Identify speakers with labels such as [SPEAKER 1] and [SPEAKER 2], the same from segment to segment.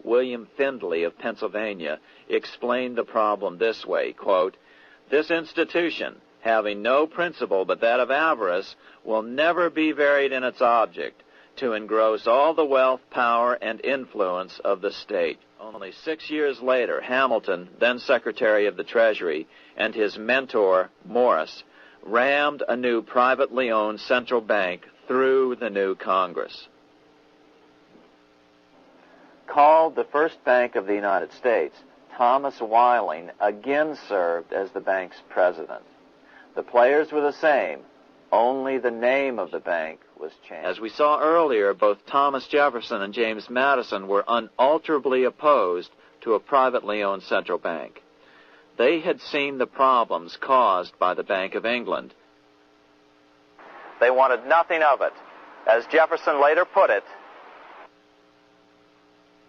[SPEAKER 1] William Findley of Pennsylvania, explained the problem this way, quote, "This institution, having no principle but that of avarice, will never be varied in its object, to engross all the wealth, power, and influence of the state." Only 6 years later, Hamilton, then Secretary of the Treasury, and his mentor, Morris, rammed a new privately owned central bank through the new Congress. Called the first Bank of the United States, Thomas Whiling again served as the bank's president. The players were the same, only the name of the bank was changed. As we saw earlier, both Thomas Jefferson and James Madison were unalterably opposed to a privately owned central bank. They had seen the problems caused by the Bank of England. They wanted nothing of it. As Jefferson later put it,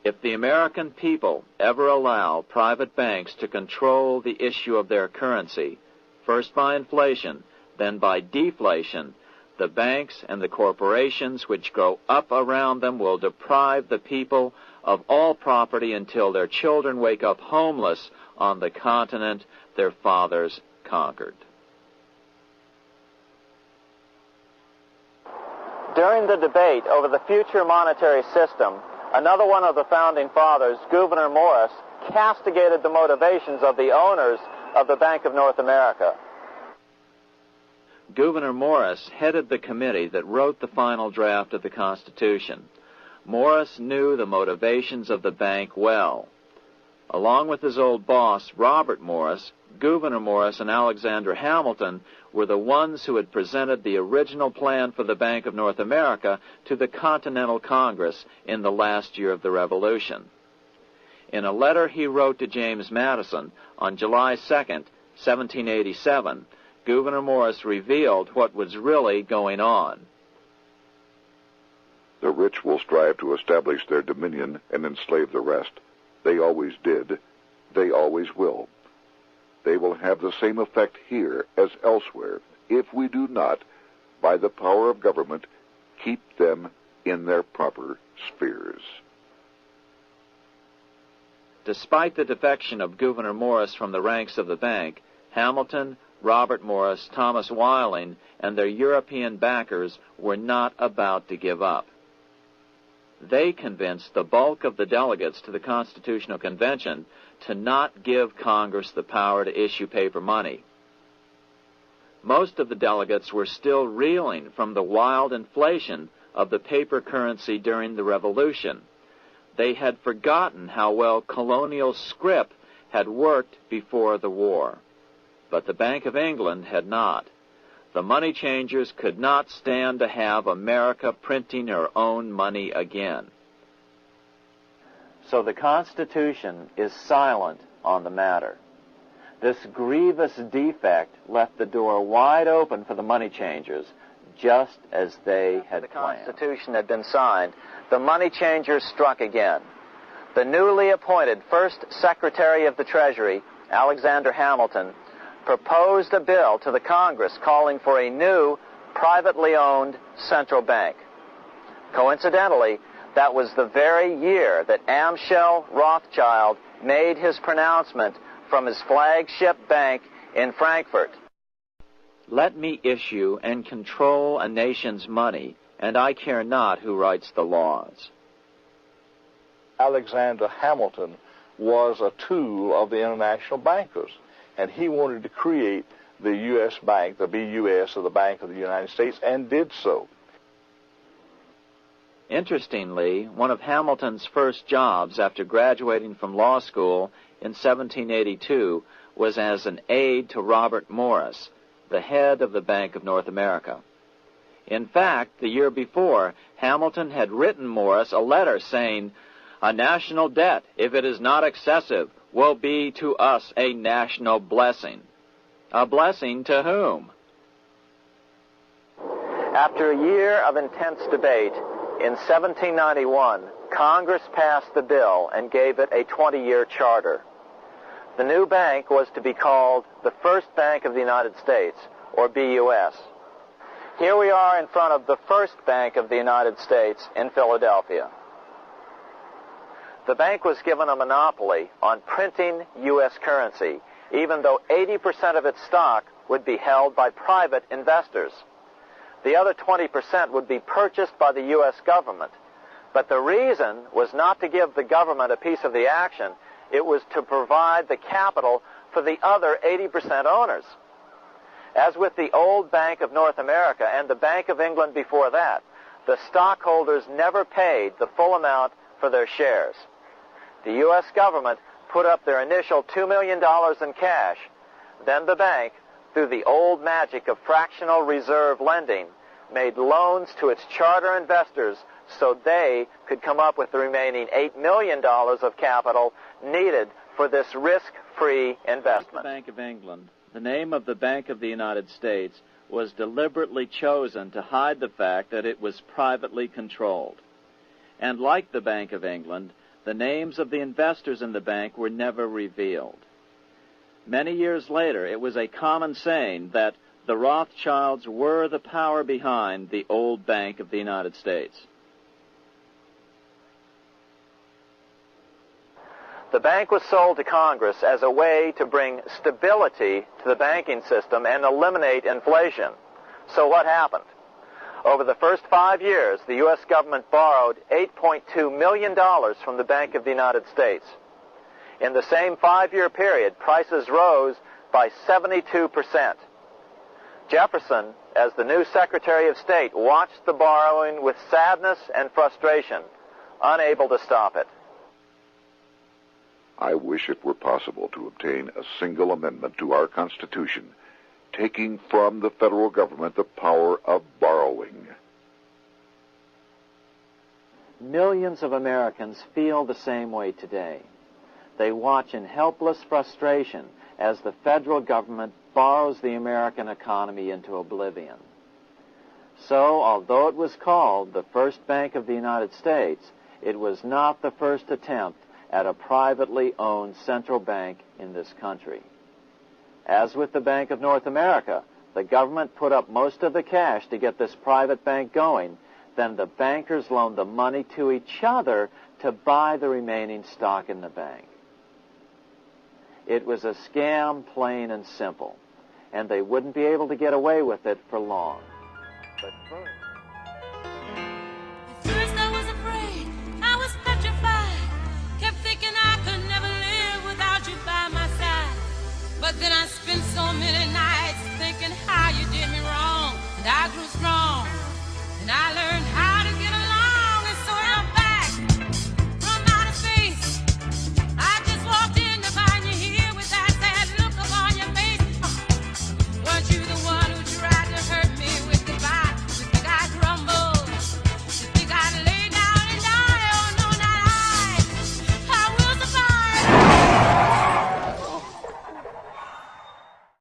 [SPEAKER 1] "If the American people ever allow private banks to control the issue of their currency, first by inflation, then by deflation, the banks and the corporations which grow up around them will deprive the people of all property until their children wake up homeless on the continent their fathers conquered." During the debate over the future monetary system, another one of the founding fathers, Gouverneur Morris, castigated the motivations of the owners of the Bank of North America. Gouverneur Morris headed the committee that wrote the final draft of the Constitution. Morris knew the motivations of the bank well. Along with his old boss, Robert Morris, Gouverneur Morris and Alexander Hamilton were the ones who had presented the original plan for the Bank of North America to the Continental Congress in the last year of the Revolution. In a letter he wrote to James Madison on July 2nd, 1787, Gouverneur Morris revealed what was really going on.
[SPEAKER 2] "The rich will strive to establish their dominion and enslave the rest. They always did. They always will. They will have the same effect here as elsewhere if we do not, by the power of government, keep them in their proper spheres."
[SPEAKER 1] Despite the defection of Gouverneur Morris from the ranks of the bank, Hamilton, Robert Morris, Thomas Whiling, and their European backers were not about to give up. They convinced the bulk of the delegates to the Constitutional Convention to not give Congress the power to issue paper money. Most of the delegates were still reeling from the wild inflation of the paper currency during the Revolution. They had forgotten how well colonial scrip had worked before the war. But the Bank of England had not. The money changers could not stand to have America printing her own money again. So the Constitution is silent on the matter. This grievous defect left the door wide open for the money changers, just as they had planned. The Constitution had been signed. The money changers struck again. The newly appointed first Secretary of the Treasury, Alexander Hamilton, proposed a bill to the Congress calling for a new privately owned central bank. Coincidentally, that was the very year that Amschel Rothschild made his pronouncement from his flagship bank in Frankfurt. "Let me issue and control a nation's money, and I care not who writes the laws."
[SPEAKER 3] Alexander Hamilton was a tool of the international bankers, and he wanted to create the U.S. Bank, the BUS, or the Bank of the United States, and did so.
[SPEAKER 1] Interestingly, one of Hamilton's first jobs after graduating from law school in 1782 was as an aide to Robert Morris, the head of the Bank of North America. In fact, the year before, Hamilton had written Morris a letter saying, "A national debt, if it is not excessive, will be to us a national blessing." A blessing to whom? After a year of intense debate, in 1791, Congress passed the bill and gave it a 20-year charter. The new bank was to be called the First Bank of the United States, or BUS. Here we are in front of the First Bank of the United States in Philadelphia. The bank was given a monopoly on printing U.S. currency, even though 80% of its stock would be held by private investors. The other 20% would be purchased by the U.S. government. But the reason was not to give the government a piece of the action. It was to provide the capital for the other 80% owners. As with the old Bank of North America and the Bank of England before that, the stockholders never paid the full amount for their shares. The U.S. government put up their initial $2 million in cash. Then the bank, through the old magic of fractional reserve lending, made loans to its charter investors so they could come up with the remaining $8 million of capital needed for this risk-free investment.
[SPEAKER 4] The Bank of England, the name of the Bank of the United States, was deliberately chosen to hide the fact that it was privately controlled. And like the Bank of England, the names of the investors in the bank were never revealed. Many years later, it was a common saying that the Rothschilds were the power behind the old Bank of the United States.
[SPEAKER 1] The bank was sold to Congress as a way to bring stability to the banking system and eliminate inflation. So what happened? Over the first 5 years, the U.S. government borrowed $8.2 million from the Bank of the United States. In the same 5-year period, prices rose by 72%. Jefferson, as the new Secretary of State, watched the borrowing with sadness and frustration, unable to stop it.
[SPEAKER 2] I wish it were possible to obtain a single amendment to our Constitution, taking from the federal government the power of borrowing.
[SPEAKER 1] Millions of Americans feel the same way today. They watch in helpless frustration as the federal government borrows the American economy into oblivion. So, although it was called the first Bank of the United States, it was not the first attempt at a privately owned central bank in this country. As with the Bank of North America, the government put up most of the cash to get this private bank going. Then the bankers loaned the money to each other to buy the remaining stock in the bank. It was a scam, plain and simple, and they wouldn't be able to get away with it for long. But first...